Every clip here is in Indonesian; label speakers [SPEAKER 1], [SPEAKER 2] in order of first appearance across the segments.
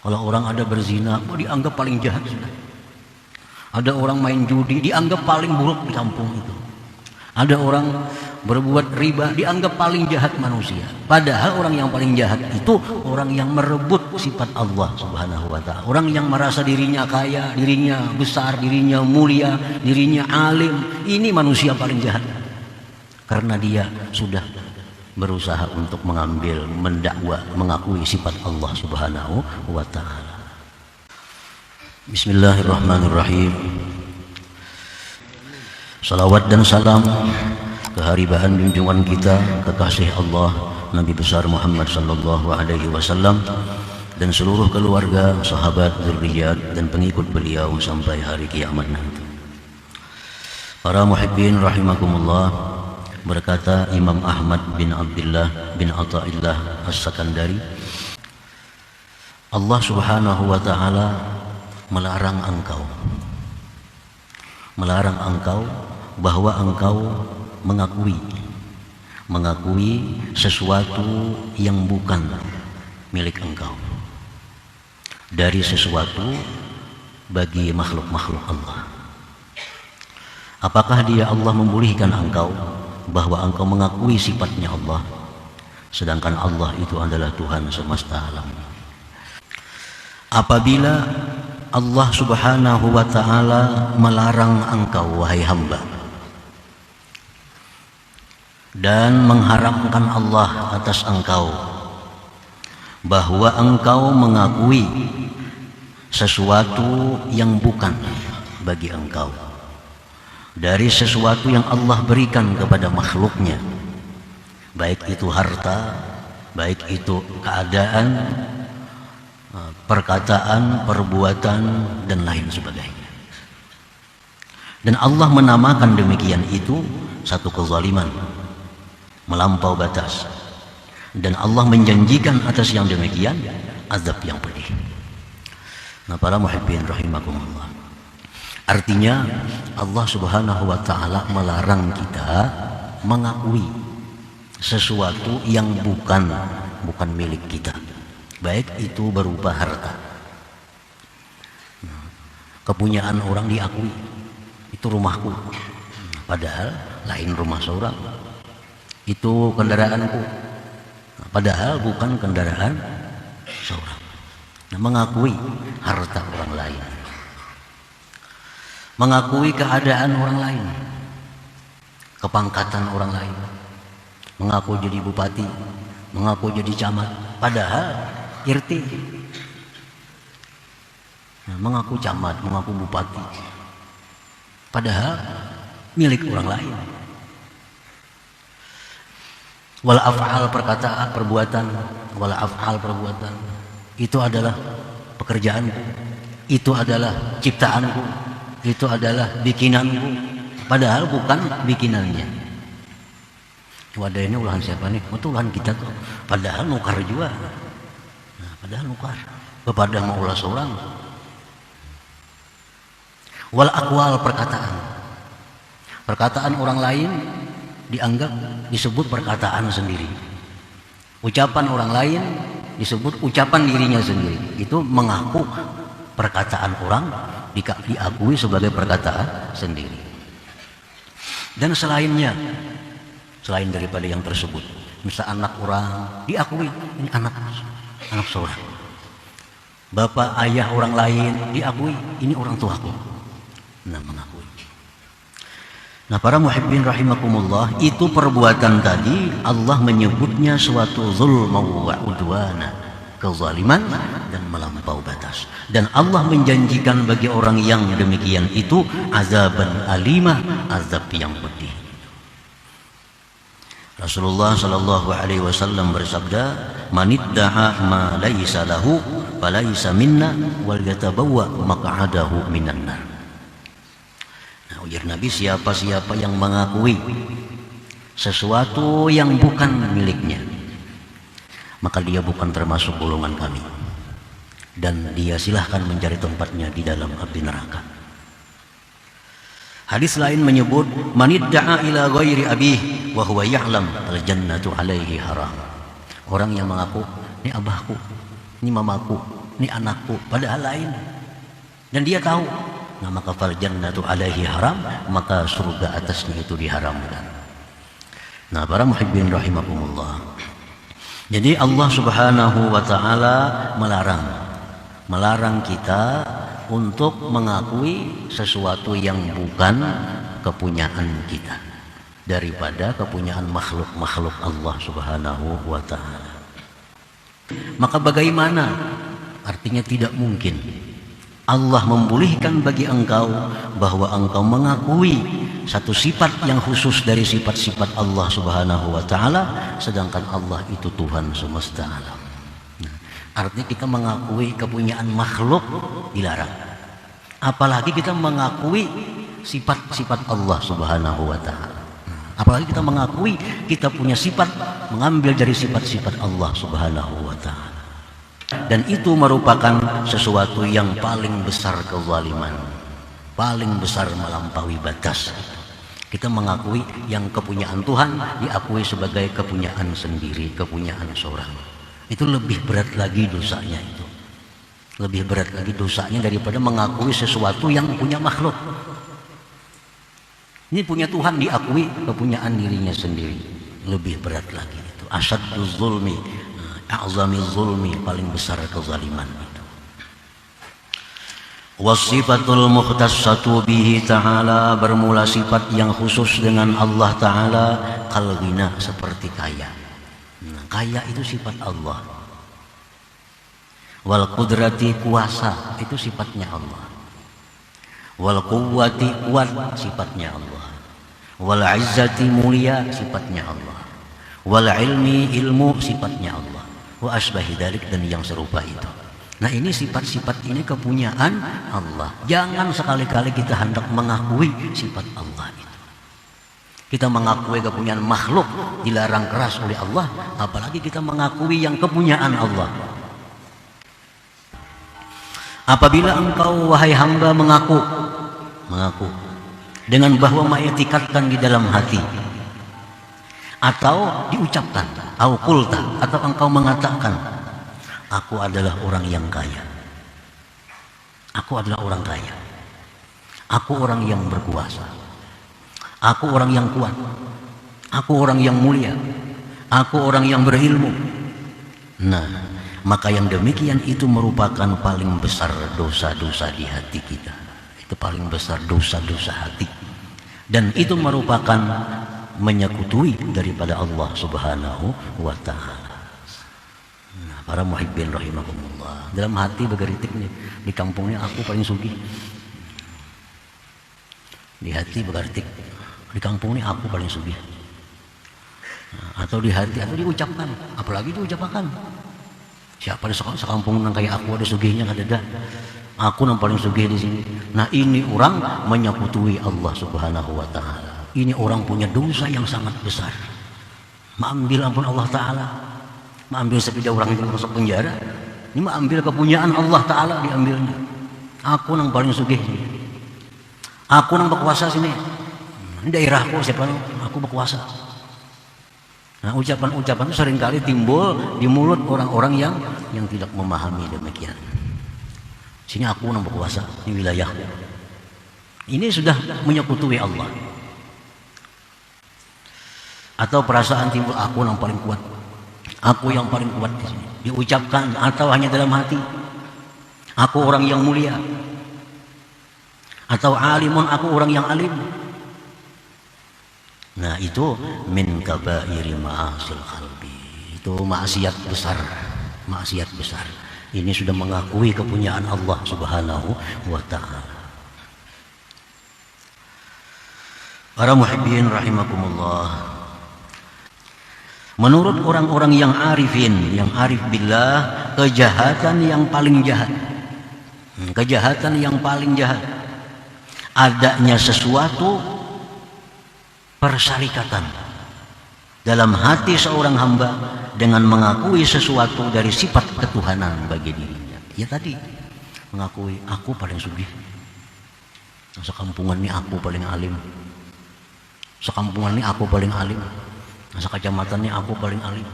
[SPEAKER 1] Kalau orang ada berzina, dianggap paling jahat sudah. Ada orang main judi, dianggap paling buruk di kampung itu. Ada orang berbuat riba, dianggap paling jahat manusia. Padahal orang yang paling jahat itu orang yang merebut sifat Allah Subhanahu wa ta'ala. Orang yang merasa dirinya kaya, dirinya besar, dirinya mulia, dirinya alim. Ini manusia paling jahat. Karena dia sudah berusaha untuk mengambil, mendakwa, mengakui sifat Allah Subhanahu wa ta'ala. Bismillahirrahmanirrahim. Salawat dan salam keharibaan junjungan kita, kekasih Allah Nabi besar Muhammad sallallahu alaihi wasallam dan seluruh keluarga, sahabat, zurriyat dan pengikut beliau sampai hari kiamat nanti. Para muhibbin rahimakumullah, berkata Imam Ahmad bin Abdullah bin Athaillah As-Sakandari, Allah Subhanahu wa ta'ala melarang engkau bahwa engkau mengakui sesuatu yang bukan milik engkau dari sesuatu bagi makhluk-makhluk Allah. Apakah dia Allah membolehkan engkau bahwa engkau mengakui sifatnya Allah, sedangkan Allah itu adalah Tuhan semesta alam? Apabila Allah Subhanahu wa ta'ala melarang engkau, wahai hamba, dan mengharamkan Allah atas engkau bahwa engkau mengakui sesuatu yang bukan bagi engkau dari sesuatu yang Allah berikan kepada makhluknya, baik itu harta, baik itu keadaan, perkataan, perbuatan, dan lain sebagainya. Dan Allah menamakan demikian itu satu kezaliman, melampau batas. Dan Allah menjanjikan atas yang demikian azab yang pedih. Nah, para muhibbin rahimakumullah, artinya Allah Subhanahu wa ta'ala melarang kita mengakui sesuatu yang bukan milik kita, baik itu berupa harta. Kepunyaan orang diakui, itu rumahku, padahal lain rumah seorang. Itu kendaraanku, padahal bukan kendaraan seorang. Nah, mengakui harta orang lain, mengakui keadaan orang lain, kepangkatan orang lain, mengaku jadi bupati, mengaku jadi camat, padahal irti. Nah, mengaku camat, mengaku bupati, padahal milik orang lain. Wal af'al, perkataan, perbuatan, wal af'al, perbuatan, itu adalah pekerjaanku, itu adalah ciptaanku, itu adalah bikinanku, padahal bukan bikinannya. Wadah ini ulahan siapa nih? Itu ulahan kita tuh, padahal nukar juga. Nah, padahal nukar kepada mau ulah seorang. Wal aqwal, perkataan orang lain dianggap disebut perkataan sendiri, ucapan orang lain disebut ucapan dirinya sendiri. Itu mengaku perkataan orang diakui sebagai perkataan sendiri. Dan selainnya, selain daripada yang tersebut, misal anak orang diakui ini anak seorang, bapak ayah orang lain diakui ini orang tuaku. Nah, mengakui. Nah, para muhibbin rahimakumullah, itu perbuatan tadi Allah menyebutnya suatu zulma wa udwana, kezaliman dan melampau batas. Dan Allah menjanjikan bagi orang yang demikian itu azaban alimah, azab yang pedih. Rasulullah sallallahu alaihi wasallam bersabda, "Manidda'a ma laisa lahu falaisa minna wal yatabawwa maq'adahu minan nar." Ujar Nabi, siapa-siapa yang mengakui sesuatu yang bukan miliknya, maka dia bukan termasuk golongan kami, dan dia silahkan mencari tempatnya di dalam api neraka. Hadis lain menyebut, manidda'a ila ghairi abih wa huwa ya'lam al-jannatu alaihi haram. Orang yang mengaku, ini abahku, ini mamaku, ini anakku, padahal lain. Dan dia tahu, nah maka fal jannatu alaihi haram, maka surga atasnya itu diharamkan. Nah, para muhibbin rahimakumullah. Jadi Allah Subhanahu wa taala melarang kita untuk mengakui sesuatu yang bukan kepunyaan kita daripada kepunyaan makhluk-makhluk Allah Subhanahu wa taala. Maka bagaimana? Artinya tidak mungkin Allah membolehkan bagi engkau bahwa engkau mengakui satu sifat yang khusus dari sifat-sifat Allah Subhanahu wa taala, sedangkan Allah itu Tuhan semesta alam. Artinya kita mengakui kepunyaan makhluk dilarang. Apalagi kita mengakui sifat-sifat Allah Subhanahu wa taala. Apalagi kita mengakui kita punya sifat, mengambil dari sifat-sifat Allah Subhanahu wa taala. Dan itu merupakan sesuatu yang paling besar kezaliman, paling besar melampaui batas. Kita mengakui yang kepunyaan Tuhan diakui sebagai kepunyaan sendiri, kepunyaan seorang. Itu lebih berat lagi dosanya itu. Lebih berat lagi dosanya daripada mengakui sesuatu yang punya makhluk. Ini punya Tuhan diakui kepunyaan dirinya sendiri. Lebih berat lagi itu. Asyaddu zulmi, a'zami zulmi, paling besar kezaliman itu. Wasifatul mukhtassatu bihi ta'ala, bermula sifat yang khusus dengan Allah Ta'ala, kalghina, seperti kaya. Nah, kaya itu sifat Allah. Wal qudrati, kuasa, itu sifatnya Allah. Wal quwwati, kuat, sifatnya Allah. Wal izzati, mulia, sifatnya Allah. Wal ilmi, ilmu, sifatnya Allah. Wa asbahi dzalik, dan yang serupa itu. Nah, ini sifat-sifat ini kepunyaan Allah. Jangan sekali-kali kita hendak mengakui sifat Allah itu. Kita mengakui kepunyaan makhluk dilarang keras oleh Allah, apalagi kita mengakui yang kepunyaan Allah. Apabila engkau wahai hamba mengaku dengan bahwa mengetikatkan di dalam hati, atau diucapkan, au qulta, atau engkau mengatakan, aku adalah orang yang kaya, aku adalah orang kaya, aku orang yang berkuasa, aku orang yang kuat, aku orang yang mulia, aku orang yang berilmu. Nah, maka yang demikian itu merupakan paling besar dosa-dosa di hati kita. Itu paling besar dosa-dosa hati. Dan itu merupakan menyekutui daripada Allah Subhanahu wa taala. Nah, para muhibbin rahimahumullah, dalam hati bergeritik nih, di kampungnya aku paling sugih. Di hati bergeritik, di kampungnya aku paling sugih. Nah, atau di hati, atau diucapkan, apalagi diucapkan. Siapa di sekampung yang kayak aku ada sugihnya, kadada. Aku yang paling sugih di sini. Nah, ini orang menyekutui Allah Subhanahu wa taala. Ini orang punya dosa yang sangat besar. Mengambil ampun Allah Ta'ala, mengambil sepeda orang itu masuk penjara. Ini mengambil kepunyaan Allah Ta'ala, diambilnya. Aku yang paling sugih, aku yang berkuasa sini. Ini daerahku, siapa aku berkuasa. Nah, ucapan-ucapan itu seringkali timbul di mulut orang-orang yang tidak memahami demikian. Sini aku yang berkuasa, ini wilayahku. Ini sudah menyekutui Allah. Atau perasaan timbul, aku yang paling kuat, aku yang paling kuat di sini. Diucapkan atau hanya dalam hati, aku orang yang mulia. Atau alimun, aku orang yang alim. Nah, itu min kabairi ma'asil qalbi. Itu maksiat besar, maksiat besar. Ini sudah mengakui kepunyaan Allah Subhanahu wa ta'ala. Para muhibbin rahimakumullah, menurut orang-orang yang arifin, yang arif billah, kejahatan yang paling jahat, kejahatan yang paling jahat, adanya sesuatu persyarikatan dalam hati seorang hamba dengan mengakui sesuatu dari sifat ketuhanan bagi dirinya. Ya tadi, mengakui aku paling sugih, sekampungan ini aku paling alim, sekampungan ini aku paling alim, sekecamatan ini aku paling alim,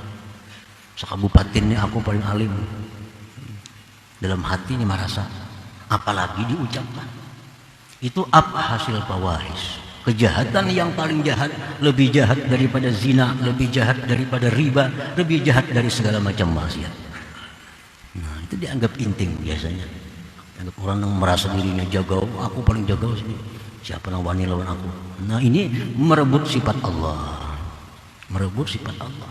[SPEAKER 1] sekabupaten ini aku paling alim. dalam hati ini merasa, apalagi diucapkan. Itu apa hasil fawahish? Kejahatan yang paling jahat, lebih jahat daripada zina, lebih jahat daripada riba, lebih jahat dari segala macam maksiat. Nah, itu dianggap inting biasanya. Dianggap orang yang merasa dirinya jago, aku paling jago sih. Siapa yang wani lawan aku? Nah, ini merebut sifat Allah. Merebut sifat Allah.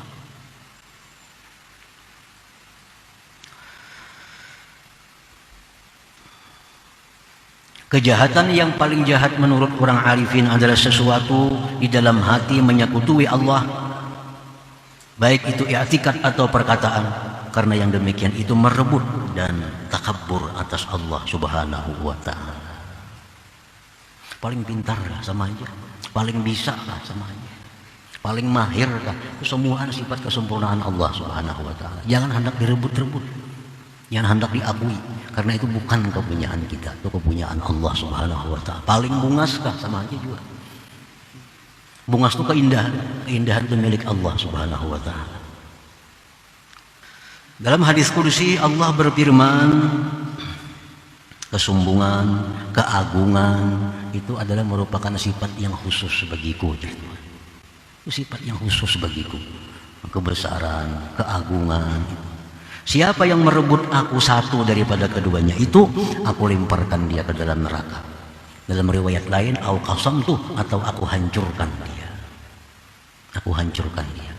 [SPEAKER 1] Kejahatan yang paling jahat menurut orang arifin adalah sesuatu di dalam hati menyekutui Allah, baik itu i'tikad atau perkataan, karena yang demikian itu merebut dan takabur atas Allah Subhanahu wa ta'ala. Paling pintar lah sama aja, paling bisa lah sama aja, paling mahir lah, kesemuaan sifat kesempurnaan Allah Subhanahu wa ta'ala. Jangan hendak direbut-rebut, jangan hendak diakui, karena itu bukan kepunyaan kita, itu kepunyaan Allah Subhanahu wa ta'ala. Paling bungas kah sama aja juga. Bungas itu keindahan, keindahan itu milik Allah Subhanahu wa ta'ala. Dalam hadis qudsi Allah berfirman, kesombongan, keagungan itu adalah merupakan sifat yang khusus bagiku. Itu sifat yang khusus bagiku. Kebesaran, keagungan. Siapa yang merebut aku satu daripada keduanya itu, aku lemparkan dia ke dalam neraka. Dalam riwayat lain, au qasamtu, atau aku hancurkan dia. Aku hancurkan dia.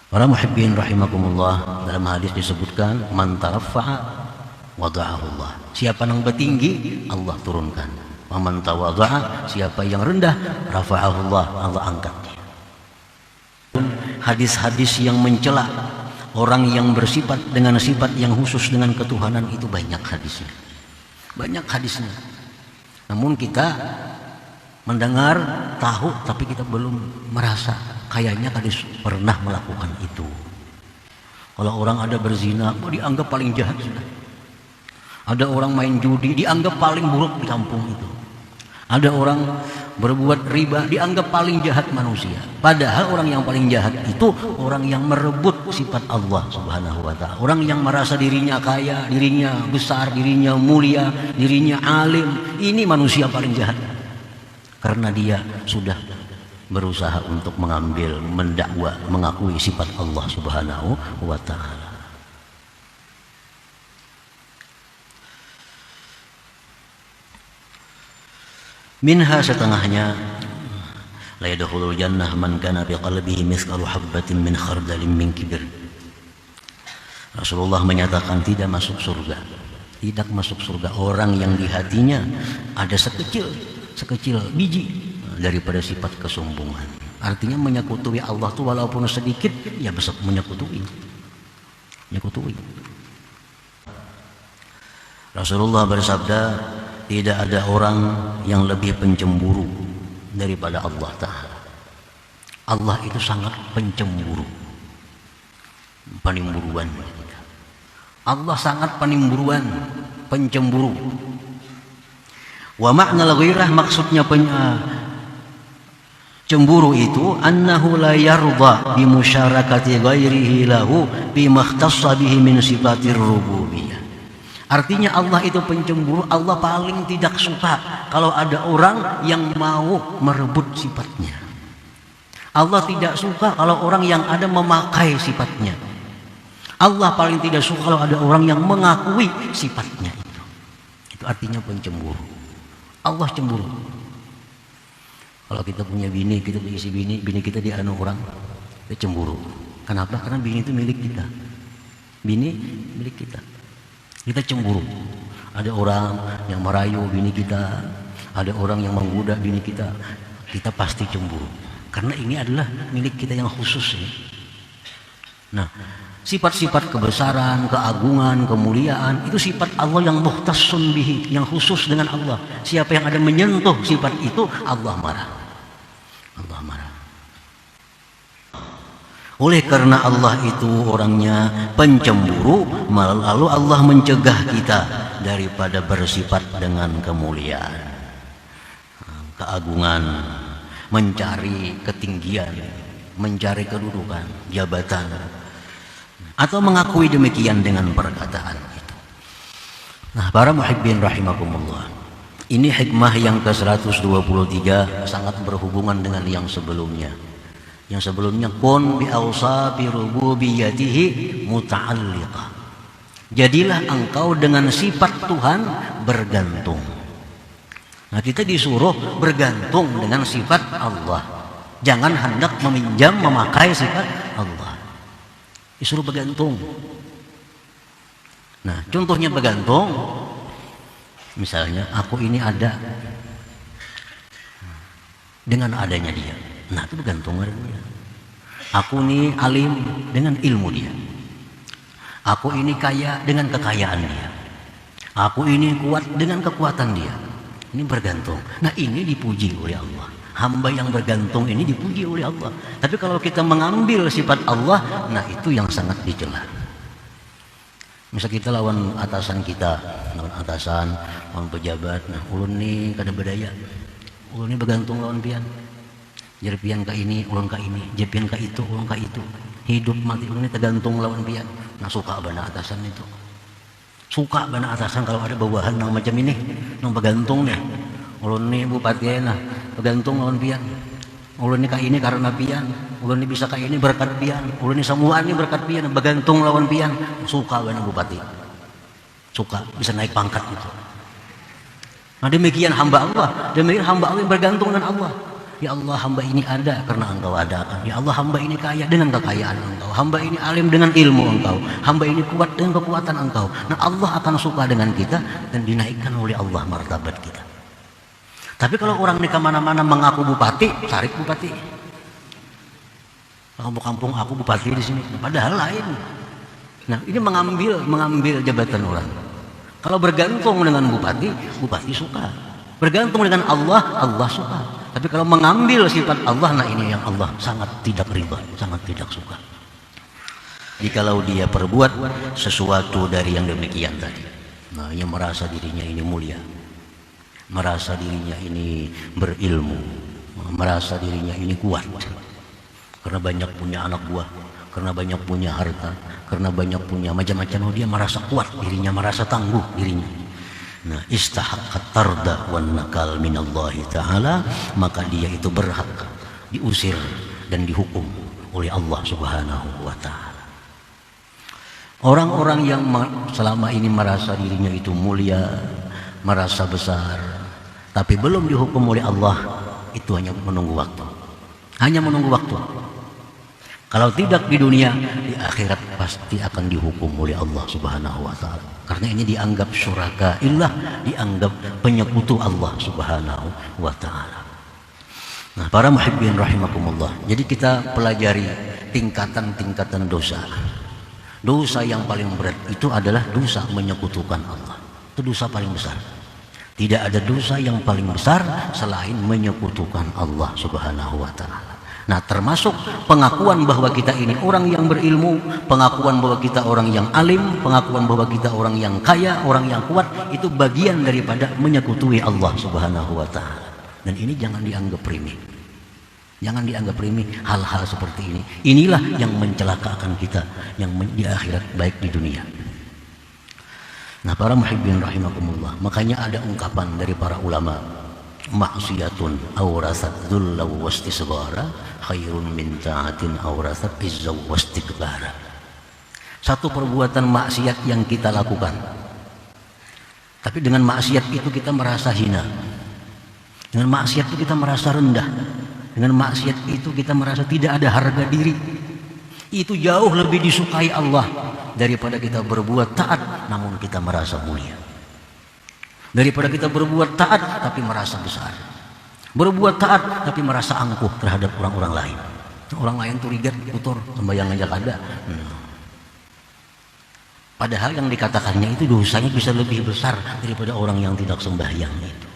[SPEAKER 1] Para muhibbin rahimakumullah, dalam hadis disebutkan, man taraffa'a wada'ahu Allah. Siapa yang bertinggi, Allah turunkan. Wa man tawadha'a, siapa yang rendah, rafa'ahu Allah, Allah angkat dia. Hadis-hadis yang mencela orang yang bersifat dengan sifat yang khusus dengan ketuhanan itu banyak hadisnya. Banyak hadisnya. Namun kita mendengar, tahu, tapi kita belum merasa kayaknya hadis pernah melakukan itu. Kalau orang ada berzina, dianggap paling jahat sudah. Ada orang main judi, dianggap paling buruk di kampung itu. Ada orang berbuat riba, dianggap paling jahat manusia. Padahal orang yang paling jahat itu orang yang merebut sifat Allah Subhanahu wa ta'ala. Orang yang merasa dirinya kaya, dirinya besar, dirinya mulia, dirinya alim. Ini manusia paling jahat. Karena dia sudah berusaha untuk mengambil, mendakwa, mengakui sifat Allah Subhanahu wa ta'ala. Minha setengahnya, la yadkhulul jannah man kana bi qalbihi mithqalu habbatin min khardalin min kibr. Rasulullah menyatakan tidak masuk surga, tidak masuk surga orang yang di hatinya ada sekecil biji daripada sifat kesombongan. Artinya menyekutui Allah itu walaupun sedikit, ya besok menyekutui. Rasulullah bersabda, tidak ada orang yang lebih pencemburu daripada Allah Ta'ala. Allah itu sangat pencemburu, penimburuan. Allah sangat penimburuan, pencemburu. Wa ma'nal ghairah, maksudnya cemburu itu annahu la yarda bi musyarakati ghairihi lahu bima ikhtassa bihi min sifatir rububiyyah. Artinya Allah itu pencemburu, Allah paling tidak suka kalau ada orang yang mau merebut sifatnya. Allah tidak suka kalau orang yang ada memakai sifatnya. Allah paling tidak suka kalau ada orang yang mengakui sifatnya itu. Itu artinya pencemburu. Allah cemburu. Kalau kita punya bini, kita punya si bini kita dianu orang, kita cemburu. Kenapa? Karena bini itu milik kita. Bini milik kita. Kita cemburu. Ada orang yang merayu bini kita, ada orang yang menggoda bini kita, kita pasti cemburu. Karena ini adalah milik kita yang khusus ya. Nah, sifat-sifat kebesaran, keagungan, kemuliaan itu sifat Allah yang muhtassun bihi, yang khusus dengan Allah. Siapa yang ada menyentuh sifat itu, Allah marah. Allah marah. Oleh karena Allah itu orangnya pencemburu, lalu Allah mencegah kita daripada bersifat dengan kemuliaan, keagungan, mencari ketinggian, mencari kedudukan, jabatan. atau mengakui demikian dengan perkataan itu. Nah, para muhibbin rahimakumullah, ini hikmah yang ke-123 sangat berhubungan dengan yang sebelumnya. Yang sebelumnya kun bi awsafi rububiyyatihi muta'alliqah. Jadilah engkau dengan sifat Tuhan bergantung. Nah, kita disuruh bergantung dengan sifat Allah. Jangan hendak meminjam, memakai sifat Allah. Disuruh bergantung. Nah, contohnya bergantung, misalnya aku ini ada dengan adanya dia. Nah, itu bergantung dengan dia. Aku ini alim dengan ilmu dia. Aku ini kaya dengan kekayaan dia. Aku ini kuat dengan kekuatan dia. Ini bergantung. Nah, ini dipuji oleh Allah. Hamba yang bergantung ini dipuji oleh Allah. Tapi kalau kita mengambil sifat Allah, nah itu yang sangat dicela. Misal kita lawan atasan kita, lawan pejabat. Nah, ulun nih kada berdaya. Ulun nih bergantung lawan pian. Jadi pian ka ini, ulun ka ini. Jadi pian ka itu, ulun ka itu. Hidup mati ulun ini tergantung lawan pian. Nah, suka bana atasan itu. Suka bana atasan kalau ada bawahan yang macam ini, yang bergantung nih. Ulun nih bupati nah, bergantung lawan pian. Ulun nih ka ini karena pian. Ulun nih bisa ka ini berkat pian. Ulun nih semua ini berkat pian, bergantung lawan pian. Suka bana bupati. Suka bisa naik pangkat gitu. Nah, demikian hamba Allah. Demikian hamba Allah yang bergantung dengan Allah. Ya Allah, hamba ini ada karena engkau adakan. Ya Allah, hamba ini kaya dengan kekayaan engkau. Hamba ini alim dengan ilmu engkau. Hamba ini kuat dengan kekuatan engkau. Nah, Allah akan suka dengan kita dan dinaikkan oleh Allah martabat kita. Tapi kalau orang ini kemana-mana mengaku bupati, tarik bupati. Kampung aku bupati di sini. Padahal lain. Nah, ini mengambil jabatan orang. Kalau bergantung dengan bupati, bupati suka. Bergantung dengan Allah, Allah suka. Tapi kalau mengambil sifat Allah, nah ini yang Allah sangat tidak ridha, sangat tidak suka. Jikalau dia perbuat sesuatu dari yang demikian tadi, nah yang merasa dirinya ini mulia, merasa dirinya ini berilmu, merasa dirinya ini kuat, karena banyak punya anak buah, karena banyak punya harta, karena banyak punya macam-macam, dia merasa kuat dirinya, merasa tangguh dirinya. Nah, istahaqqat tarda wan nakal minallahi ta'ala, maka dia itu berhak diusir dan dihukum oleh Allah Subhanahu wa taala. Orang-orang yang selama ini merasa dirinya itu mulia, merasa besar, tapi belum dihukum oleh Allah, itu hanya menunggu waktu. Hanya menunggu waktu. Kalau tidak di dunia, di akhirat pasti akan dihukum oleh Allah Subhanahu wa taala. Karena ini dianggap syuraka illah, dianggap penyekutu Allah Subhanahu wa taala. Nah, para muhibbin rahimakumullah. Jadi kita pelajari tingkatan-tingkatan dosa. Dosa yang paling berat itu adalah dosa menyekutukan Allah. Itu dosa paling besar. Tidak ada dosa yang paling besar selain menyekutukan Allah Subhanahu wa taala. Nah, termasuk pengakuan bahwa kita ini orang yang berilmu, pengakuan bahwa kita orang yang alim, pengakuan bahwa kita orang yang kaya, orang yang kuat, itu bagian daripada menyekutui Allah Subhanahu wa taala. Dan ini jangan dianggap remeh. Jangan dianggap remeh hal-hal seperti ini. Inilah yang mencelakakan kita yang di akhirat baik di dunia. Nah, para muhibbin rahimakumullah, makanya ada ungkapan dari para ulama, maksiatun awrasat dhulla wastisghara khairun min ta'atin awrasat izza wastikbara. Satu perbuatan maksiat yang kita lakukan, tapi dengan maksiat itu kita merasa hina, dengan maksiat itu kita merasa rendah, dengan maksiat itu kita merasa tidak ada harga diri. Itu jauh lebih disukai Allah daripada kita berbuat taat namun kita merasa mulia, daripada kita berbuat taat tapi merasa besar, berbuat taat tapi merasa angkuh terhadap orang-orang lain. Orang lain tuh rigat, kotor, sembahyang aja kada. Padahal yang dikatakannya itu dosanya bisa lebih besar daripada orang yang tidak sembahyang itu.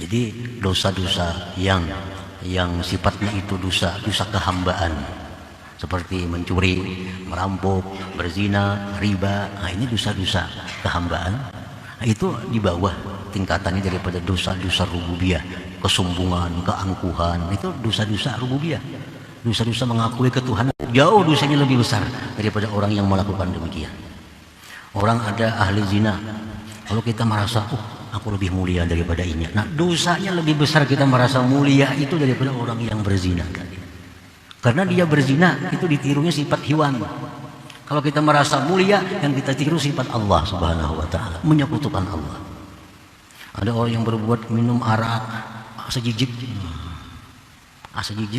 [SPEAKER 1] Jadi dosa-dosa yang sifatnya itu dosa kehambaan, seperti mencuri, merampok, berzina, riba, nah ini dosa-dosa kehambaan. Nah, itu di bawah tingkatannya daripada dosa-dosa rububiyah, kesombongan, keangkuhan, itu dosa-dosa rububiyah. Dosa-dosa mengakui ketuhanan jauh dosanya lebih besar daripada orang yang melakukan demikian. Orang ada ahli zina, kalau kita merasa, aku lebih mulia daripada ini. Nah, dosanya lebih besar kita merasa mulia itu daripada orang yang berzina. Karena dia berzina itu ditirunya sifat hewan. Kalau kita merasa mulia, yang kita tiru sifat Allah Subhanahu wa taala, menyekutukan Allah. Ada orang yang berbuat minum arak, asa jijik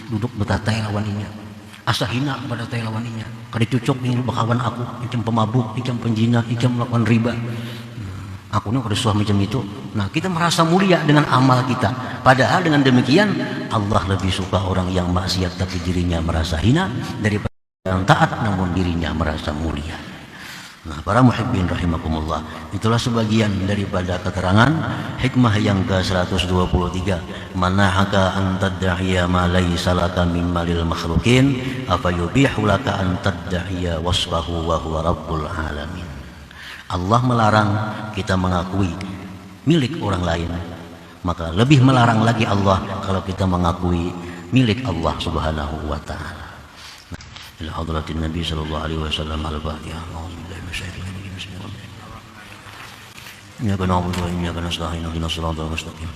[SPEAKER 1] duduk betatai lawan inya. Asa hina kepada tai lawan inya. Kada cucuk dengan bakawan aku, macam pemabuk, macam penjina, macam melakukan riba. Aku ini kada suah macam itu. Nah, kita merasa mulia dengan amal kita. Padahal dengan demikian Allah lebih suka orang yang maksiat tapi dirinya merasa hina daripada yang taat namun dirinya merasa mulia. Nah, para muhibbin rahimakumullah, itulah sebagian daripada keterangan hikmah yang ke-123. Manahaka an tadda'iya ma laysa laka min malil makhlukin afa yubihu laka an tadda'iya wasfahu wa huwa rabbul alamin. Allah melarang kita mengakui milik orang lain, maka lebih melarang lagi Allah kalau kita mengakui milik Allah Subhanahu wa taala. Ila hadratin Nabi sallallahu alaihi wasallam al-Fatihah. A'udzubillahi minasyaitonir rajim. Bismillahirrahmanirrahim. Iyyaka na'budu wa iyyaka nasta'in. Ihdinas siratal mustaqim.